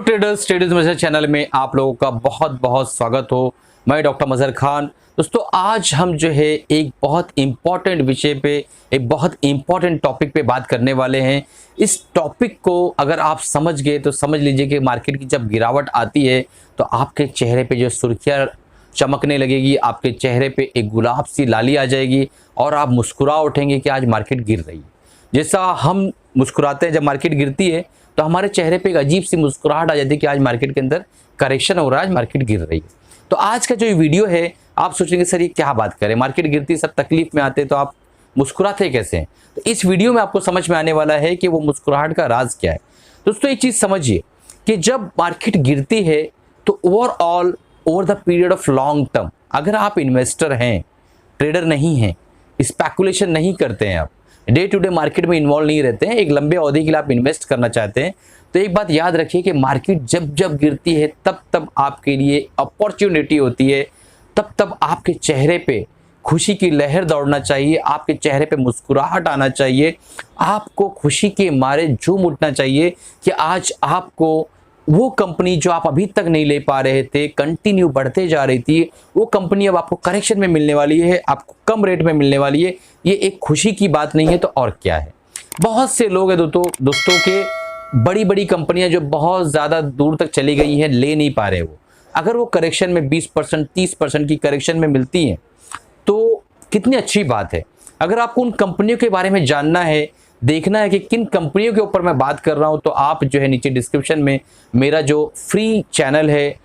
Traders मजहर channel में आप लोगों का बहुत बहुत स्वागत हो। मैं डॉक्टर मजहर खान। दोस्तों आज हम जो है एक बहुत इम्पॉर्टेंट विषय पे, एक बहुत इम्पॉर्टेंट टॉपिक पे बात करने वाले हैं। इस टॉपिक को अगर आप समझ गए तो समझ लीजिए कि मार्केट की जब गिरावट आती है तो आपके चेहरे पे जो सुर्खियाँ चमकने लगेगी, आपके चेहरे पे एक गुलाब सी लाली आ जाएगी और आप मुस्कुरा उठेंगे कि आज मार्केट गिर रही है। जैसा हम मुस्कुराते हैं जब मार्केट गिरती है तो हमारे चेहरे पे एक अजीब सी मुस्कुराहट आ जाती है कि आज मार्केट के अंदर करेक्शन हो रहा है, आज मार्केट गिर रही है। तो आज का जो ये वीडियो है आप सोचेंगे सर ये क्या बात करें, मार्केट गिरती सब तकलीफ में आते तो आप मुस्कुराते कैसे हैं। तो इस वीडियो में आपको समझ में आने वाला है कि वो मुस्कुराहट का राज क्या है। दोस्तों एक चीज़ समझिए कि जब मार्केट गिरती है तो overall over the period of long term, अगर आप इन्वेस्टर हैं, ट्रेडर नहीं हैं, स्पेकुलेशन नहीं करते हैं, आप डे टू डे मार्केट में इन्वॉल्व नहीं रहते हैं, एक लंबे अवधि के लिए आप इन्वेस्ट करना चाहते हैं, तो एक बात याद रखिए कि मार्केट जब जब गिरती है तब तब आपके लिए अपॉर्चुनिटी होती है, तब तब आपके चेहरे पे खुशी की लहर दौड़ना चाहिए, आपके चेहरे पे मुस्कुराहट आना चाहिए, आपको खुशी के मारे झूम उठना चाहिए कि आज आपको वो कंपनी जो आप अभी तक नहीं ले पा रहे थे, कंटिन्यू बढ़ते जा रही थी, वो कंपनी अब आपको करेक्शन में मिलने वाली है, आपको कम रेट में मिलने वाली है। ये एक खुशी की बात नहीं है तो और क्या है। बहुत से लोग हैं दोस्तों के बड़ी बड़ी कंपनियां जो बहुत ज़्यादा दूर तक चली गई हैं, ले नहीं पा रहे वो। अगर वो करेक्शन में 20% 30% की करेक्शन में मिलती हैं तो कितनी अच्छी बात है। अगर आपको उन कंपनियों के बारे में जानना है, देखना है कि किन कंपनियों के ऊपर मैं बात कर रहा हूं, तो आप जो है नीचे डिस्क्रिप्शन में मेरा जो फ्री चैनल है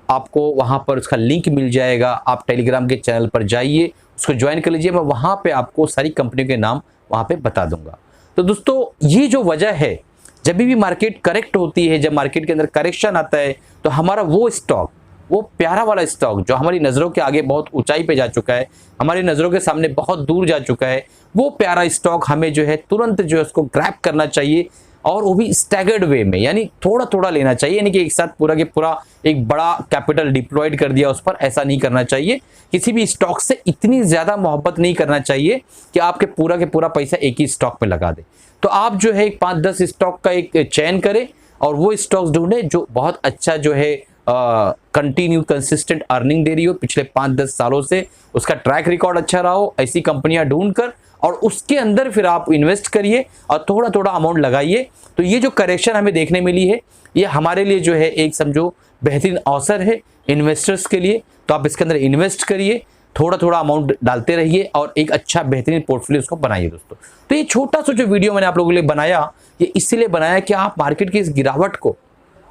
आपको वहां पर उसका लिंक मिल जाएगा। आप टेलीग्राम के चैनल पर जाइए, उसको ज्वाइन कर लीजिए, मैं वहां पे आपको सारी कंपनियों के नाम वहां पे बता दूंगा। तो दोस्तों ये जो वजह है, जब भी मार्केट करेक्ट होती है, जब मार्केट के अंदर करेक्शन आता है तो हमारा वो स्टॉक, वो प्यारा वाला स्टॉक जो हमारी नज़रों के आगे बहुत ऊंचाई पे जा चुका है, हमारी नज़रों के सामने बहुत दूर जा चुका है, वो प्यारा स्टॉक हमें जो है तुरंत जो है उसको ग्रैब करना चाहिए और वो भी स्टैगर्ड वे में, यानी थोड़ा थोड़ा लेना चाहिए। यानी कि एक साथ पूरा के पूरा एक बड़ा कैपिटल डिप्लॉयड कर दिया उस पर, ऐसा नहीं करना चाहिए। किसी भी स्टॉक से इतनी ज़्यादा मोहब्बत नहीं करना चाहिए कि आपके पूरा के पूरा पैसा एक ही स्टॉक में लगा दे। तो आप जो है 5-10 स्टॉक का एक चयन करें और वो स्टॉक्स ढूंढें जो बहुत अच्छा जो है कंटिन्यू कंसिस्टेंट अर्निंग दे रही हो, पिछले 5-10 सालों से उसका ट्रैक रिकॉर्ड अच्छा रहा हो, ऐसी कंपनियां ढूंढकर और उसके अंदर फिर आप इन्वेस्ट करिए और थोड़ा थोड़ा अमाउंट लगाइए। तो ये जो करेक्शन हमें देखने मिली है ये हमारे लिए जो है एक समझो बेहतरीन अवसर है इन्वेस्टर्स के लिए। तो आप इसके अंदर इन्वेस्ट करिए, थोड़ा थोड़ा अमाउंट डालते रहिए और एक अच्छा बेहतरीन पोर्टफोलियो उसको बनाइए दोस्तों। तो ये छोटा सा जो वीडियो मैंने आप लोगों के लिए बनाया, ये इसलिए बनाया कि आप मार्केट की इस गिरावट को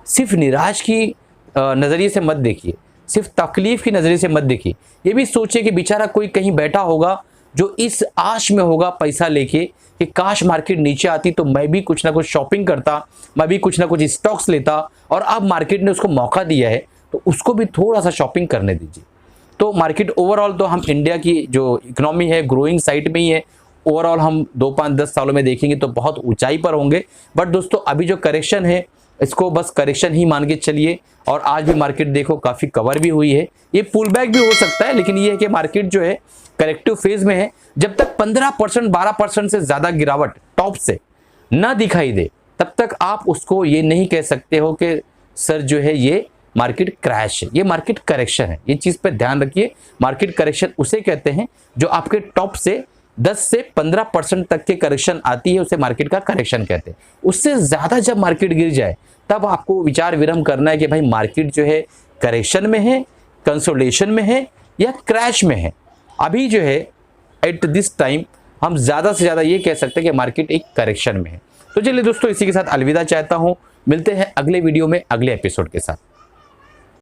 सिर्फ निराश की नज़रिए से मत देखिए, सिर्फ तकलीफ की नज़रिए से मत देखिए। ये भी सोचिए कि बेचारा कोई कहीं बैठा होगा जो इस आश में होगा पैसा लेके कि काश मार्केट नीचे आती तो मैं भी कुछ ना कुछ शॉपिंग करता, मैं भी कुछ ना कुछ स्टॉक्स लेता, और अब मार्केट ने उसको मौका दिया है तो उसको भी थोड़ा सा शॉपिंग करने दीजिए। तो मार्केट ओवरऑल तो हम इंडिया की जो इकोनॉमी है ग्रोइंग साइड में ही है, ओवरऑल हम 2-5-10 सालों में देखेंगे तो बहुत ऊंचाई पर होंगे। बट दोस्तों अभी जो करेक्शन है इसको बस करेक्शन ही मान के चलिए। और आज भी मार्केट देखो काफ़ी कवर भी हुई है, ये पुल बैक भी हो सकता है, लेकिन ये है कि मार्केट जो है करेक्टिव फेज में है। जब तक 15% 12% से ज़्यादा गिरावट टॉप से ना दिखाई दे तब तक आप उसको ये नहीं कह सकते हो कि सर जो है ये मार्केट क्रैश है, ये मार्केट करेक्शन है। ये चीज़ पे ध्यान रखिए, मार्केट करेक्शन उसे कहते हैं जो आपके टॉप से 10 से 15% तक के करेक्शन आती है, उसे मार्केट का करेक्शन कहते हैं। उससे ज़्यादा जब मार्केट गिर जाए तब आपको विचार विरम करना है कि भाई मार्केट जो है करेक्शन में है, कंसोलिडेशन में है या क्रैश में है। अभी जो है एट दिस टाइम हम ज़्यादा से ज़्यादा ये कह सकते हैं कि मार्केट एक करेक्शन में है। तो चलिए दोस्तों इसी के साथ अलविदा चाहता हूँ, मिलते हैं अगले वीडियो में अगले एपिसोड के साथ।